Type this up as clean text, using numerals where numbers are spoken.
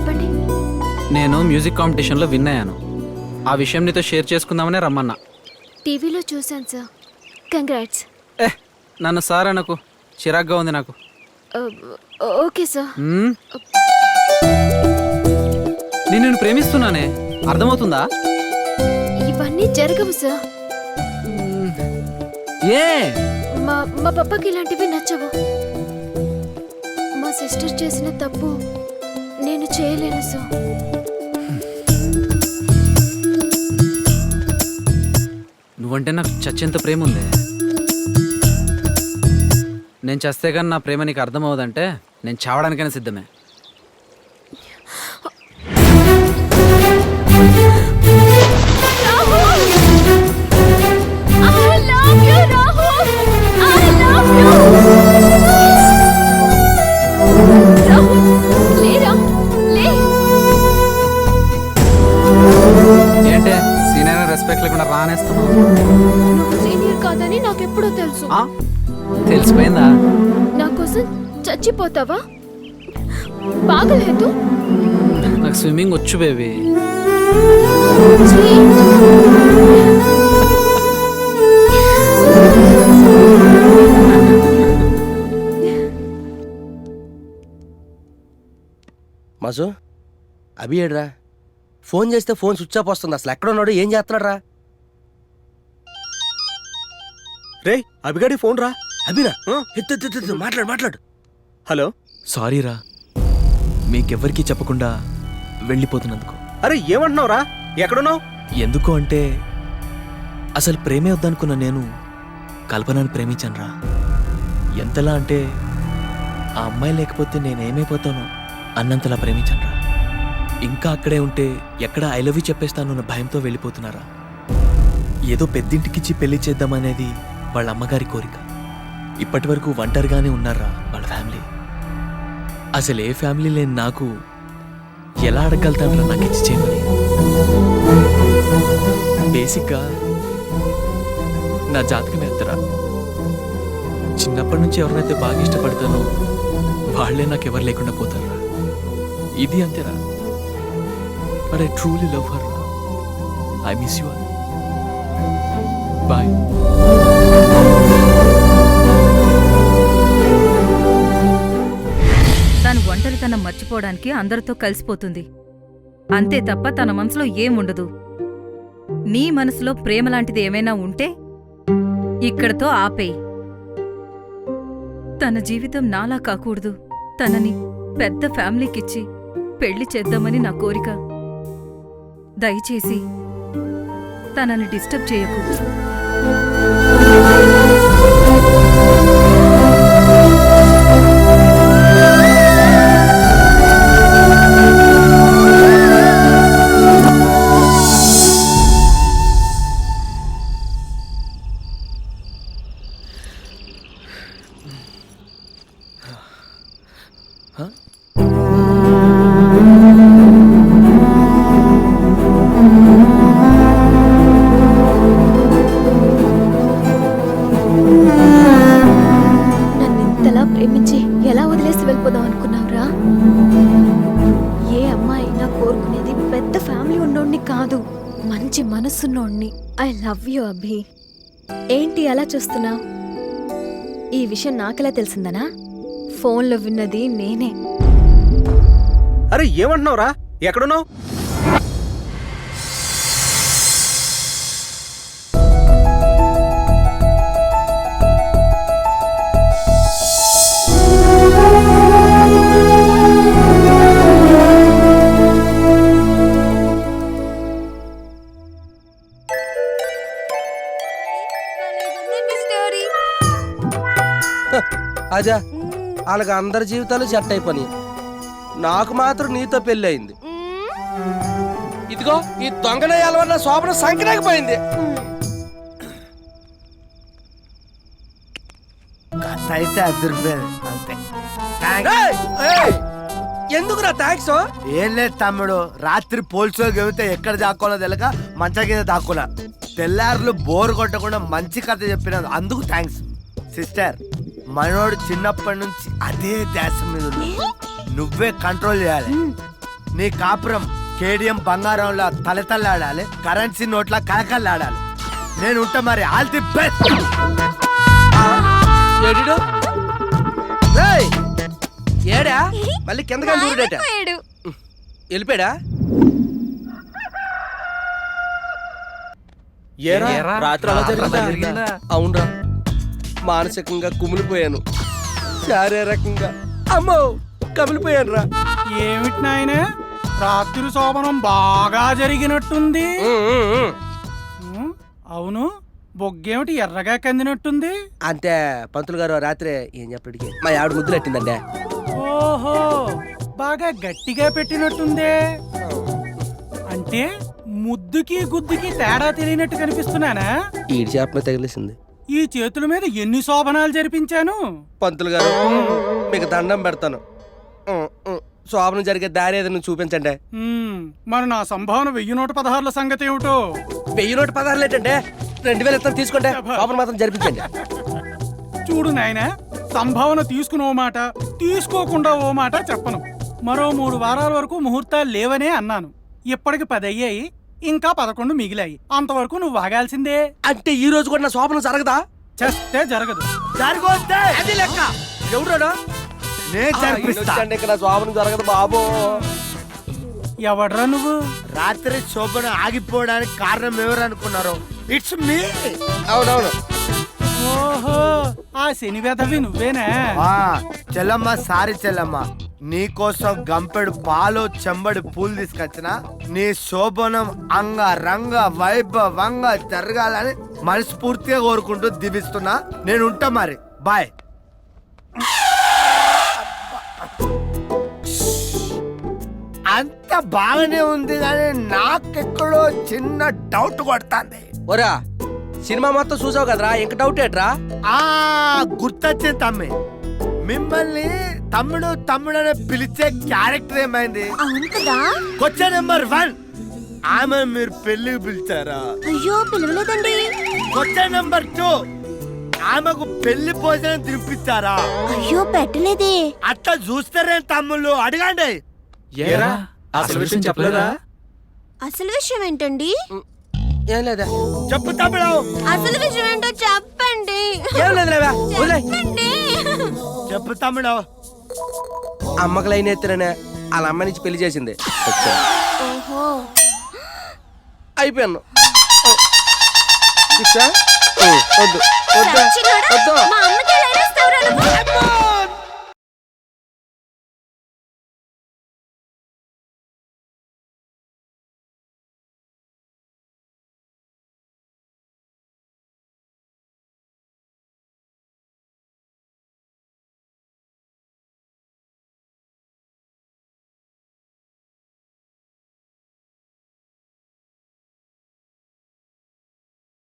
చెప్పండి. నేను మ్యూజిక్ కాంపిటీషన్లో విన్ అయ్యాను. ఆ విషయం నీతో షేర్ చేసుకుందామనే రమ్మన్నా. టీవీలో చూశాను సార్. కంగ్రాట్స్. నన్ను సార్ అనకు, చిరాగ్గా ఉంది నాకు. Okay sir. నేను నిన్ను ప్రేమిస్తున్నానే, అర్థమవుతుందా? ఇవన్నీ జరగవు సార్. ఏ మా మా పప్పకి ఇలాంటివి నచ్చవు. మా సిస్టర్ చేసిన తప్పు నేను చేయలేను సార్. నువ్వంటే నాకు చచ్చేంత ప్రేమ ఉంది. నేను చస్తే కానీ నా ప్రేమ నీకు అర్థమవుదంటే నేను చావడానికైనా సిద్ధమే. ఏంటే సీనియర్ రెస్పెక్ట్ లేకుండా రానేస్తున్నావు? నువ్వు సీనియర్ కాదని నాకెప్పుడో తెలుసు. తెలిసిపోయిందా? నా కోసం చచ్చిపోతావా? బాగలేదు. నాకు స్విమ్మింగ్ వచ్చు బేబీ. మాజు, అభి ఏడ్రా? ఫోన్ చేస్తే ఫోన్ స్విచ్ ఆఫ్ వస్తుంది. అసలు ఎక్కడ ఉన్నాడు, ఏం చేస్తున్నాడు రా? రే అభిగాడి ఫోన్ రా. అభినా? ఎత్తు మాట్లాడు మాట్లాడు. హలో. సారీ రా, మీకెవ్వరికీ చెప్పకుండా వెళ్ళిపోతున్నందుకు. అరే ఏమంటున్నావు రా? ఎక్కడున్నావు? ఎందుకు అంటే అసలు ప్రేమే వద్దనుకున్న నేను కల్పనని ప్రేమించాను రా. ఎంతలా అంటే ఆ అమ్మాయి లేకపోతే నేనేమైపోతానో అన్నంతలా ప్రేమించాను రా. ఇంకా అక్కడే ఉంటే ఎక్కడ ఐ లవ్ యూ చెప్పేస్తాను అన్న భయంతో వెళ్ళిపోతున్నారా. ఏదో పెద్దింటికిచ్చి పెళ్లి చేద్దామనేది వాళ్ళ అమ్మగారి కోరిక. ఇప్పటి వరకు ఒంటరిగానే ఉన్నారా వాళ్ళ ఫ్యామిలీ. అసలు ఏ ఫ్యామిలీ లేని నాకు ఎలా అడగలుగుతానరా నాకు ఇచ్చి చేయమని. బేసిక్గా నా జాతకమే అంతరా. చిన్నప్పటి నుంచి ఎవరినైతే బాగా ఇష్టపడతానో వాళ్లే నాకు ఎవరు లేకుండా పోతారా. ఇది అంతేరా. But I truly love her. I miss you. Bye. తను ఒంటరితనం మర్చిపోవడానికి అందరితో కలిసిపోతుంది అంతే తప్ప తన మనసులో ఏముండదు. నీ మనసులో ప్రేమలాంటిది ఏమైనా ఉంటే ఇక్కడతో ఆపేయి. తన జీవితం నాలా కాకూడదు. తనని పెద్ద ఫ్యామిలీకిచ్చి పెళ్లి చేద్దామని నా కోరిక. దయచేసి తనని డిస్టర్బ్ చేయకు. నన్నింతలా ప్రేమించి ఎలా వదిలేసి వెళ్ళిపోదాం అనుకున్నావురా? ఏ అమ్మాయి నా కోరుకునేది పెద్ద ఫ్యామిలీ ఉన్నోడిని కాదు, మంచి మనసున్నోడిని. ఐ లవ్ యూ అభి. ఏంటి అలా చూస్తున్నావు? ఈ విషయం నాకెలా తెలిసిందనా? ఫోన్లో విన్నది నేనే. అరే ఏమంటున్నావు రా? ఎక్కడున్నావు? అజా, వాళ్ళకి అందరి జీవితాలు సెట్ అయిపోయినాయి. నాకు మాత్రం నీతో పెళ్లి అయింది. ఇదిగో ఈ దొంగనయ్యాల వల్ల శోభన సంకరాకపోయింది. అయితే అంతే. ఎందుకురా థ్యాంక్స్? ఏం లేదు తమ్ముడు, రాత్రి పోల్చో గెలితే ఎక్కడ దాక్కోలో తెలియక మంచం కింద దాక్కున్నా. తెల్లారులు బోరు కొట్టకుండా మంచి కథ చెప్పినందుకు అందుకు థ్యాంక్స్. సిస్టర్, మనోడు చిన్నప్పటి నుంచి అదే ధ్యాస మీద ఉన్నాడు. నువ్వే కంట్రోల్ చేయాలి. నీ కాపురం కేడిఎం బంగారంలో తలతల్లాడాలి, కరెన్సీ నోట్ల కలకల్లాడాలి. నేను ఉంటా మరి. All the best. ఏడిడు రేయ్, ఏడా మళ్ళీ కిందగా దూరేట వెళ్ళిపోయాడా? ఏరా ఏరా, రాత్రి అలా జరిగిందా? అవునరా, మానసికంగా కుమిలిపోయాను, శారీరకంగా అమ్మో కమిలిపోయాను రా. ఏమిటి నాయన రాత్రి శోభనం బాగా జరిగినట్టుంది. ఉమ్, అవును, బొగ్గేమిటి ఎర్రగా కందినట్టుంది. అంతే పంతులు గారు రాత్రి ఏం చెప్పడికి మా ఆవిడ ముద్దులు పెట్టిందండి. ఓహో, బాగా గట్టిగా పెట్టినట్టుందే. అంటే ముద్దుకి గుద్దుకి తేడా తెలియనట్టు కనిపిస్తున్నానా? ఈడి చేప తగిలేసింది. ఈ చేతుల మీద ఎన్ని శోభనాలు జరిపించాను. పంతులు గారు మీకు దండం పెడతాను, శోభనం జరిగే దారి ఏదో చూపించండి. మరి నా సంభావన 1016 సంగతి ఏమిటో? 1016 ఏంటంటే 2000 ఇస్తాను, తీసుకోండి. శోభనం మాత్రం జరిపించండి. చూడు నాయనా, సంభావన తీసుకుని ఓ మాట, తీసుకోకుండా ఓ మాట చెప్పను. మరో 3 వారాల వరకు ముహూర్తాలు లేవనే అన్నాను. ఇప్పటికి 10 అయ్యాయి, ఇంకా 11 మిగిలాయి. అంతవరకు నువ్వు వాగాల్సిందే. అంటే ఈ రోజు కూడా నా శోభనం జరగదా? చేస్తే జరగదు. జరగొద్దే. అది లెక్క. ఎవడోడా? నేను జరిపిస్తా. ఇక్కడ నా శోభనం జరగదు బాబు. ఎవడ్రా నువ్వు? రాత్రి శోభన ఆగిపోవడానికి కారణం ఎవరు అనుకున్నారు? It's me. అవునవును. ఓహో, ఆ శని వెధవి నువ్వేనా? చెల్లమ్మ, సారీ చెల్లమ్మ, నీకోసం గంపెడు పాలు చెంబడి పూలు తీసుకొచ్చిన. నీ శోభనం అంగ రంగ వైభవంగా జరగాలని మనస్ఫూర్తిగా కోరుకుంటూ దీవిస్తున్నా. నేను ఉంటా మరి. బాయ్. అంత బాగానే ఉంది కానీ నాకెక్కడో చిన్న డౌట్ కొడుతుంది. ఒరా, సినిమా మొత్తం చూసావు కదరా, ఇంక డౌట్ ఏట్రా? గుర్తొచ్చింది తమ్మి. మిమ్మల్ని తమ్ముడు తమ్ముడు అని పిలిచే క్యారెక్టర్ ఏమైంది? అవును కదా. క్వశ్చన్ నెంబర్ 1, ఆమె మీరు పెళ్లికి పిలిచారా? అయ్యో పిలవలేదండి. క్వశ్చన్ నెంబర్ 2, ఆమెకు పెళ్లి భోజనం తినిపించారా? అయ్యో పెట్టలేదే. అట్లా చూస్తారే తమ్ముళ్ళు, అడగండి. ఏరా, అసలు విషయం చెప్పలేదా? అసలు విషయం ఏంటండి? ఏం లేదా? చెప్పు తమ్ముడు. అసలు విషయం ఏంటో చెప్పండి. ఏం లేదు లేవా, వదిలేయ్. చెప్పు తమ్ముడు. అమ్మకి లైన్ ఎత్తురనే వాళ్ళ అమ్మ నుంచి పెళ్లి చేసింది. ఓహో, అయిపోయాను. వద్దు వద్దు సచ్చినోడా? వద్దు. మా